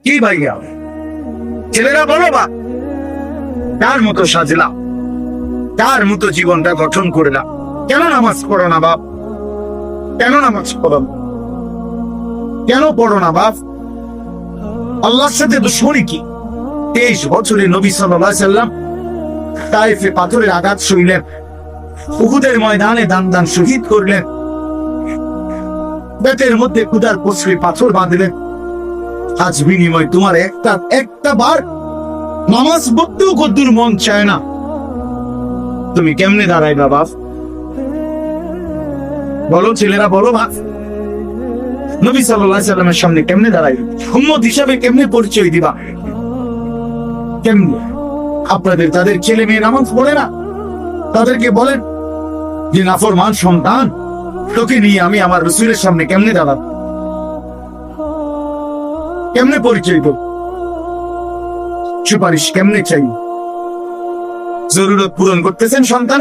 কি ভাইয়া, ছেলেরা বলো বা, কার মতো সাজলাম, কার মতো জীবনটা গঠন করলাম? কেন নামাজ পড়ো না বাপ? কেন নামাজ পড়ো না? কেন পড়ো না বাপ? আল্লাহর সাথে দুশমনি কি? 23 বছরে নবী সাল্লাল্লাহু আলাইহি সাল্লাম তায়েফে পাথরের আঘাত সইলেন, উহুদের ময়দানে দান দান শহীদ করলেন, পেটের মধ্যে ক্ষুধার পশ্রী পাথর বাঁধলেন। আজ বিনিময় তোমার একটা বার নামাজ পড়তেও কদ্দুর মন চায় না। তুমি কেমনে দাঁড়াইবা বাপ? বলো ছেলেরা, বলো বাপ, নবী সাল্লাল্লাহু আলাইহি সাল্লামের সামনে কেমনে দাঁড়াইবে? উম্মত হিসাবে কেমনে পরিচয় দিবা? কেমনে? আপনাদের তাদের ছেলে মেয়ে নামাজ পড়ে না, তাদেরকে বলেন যে নাফরমান সন্তান, তোকে নিয়ে আমি আমার রাসূলের সামনে কেমনে দাঁড়াব? কেমনে পরিচয় দেব? সুপারিশ কেমনে চাই? জরুরত পূরণ করতেছেন সন্তানের?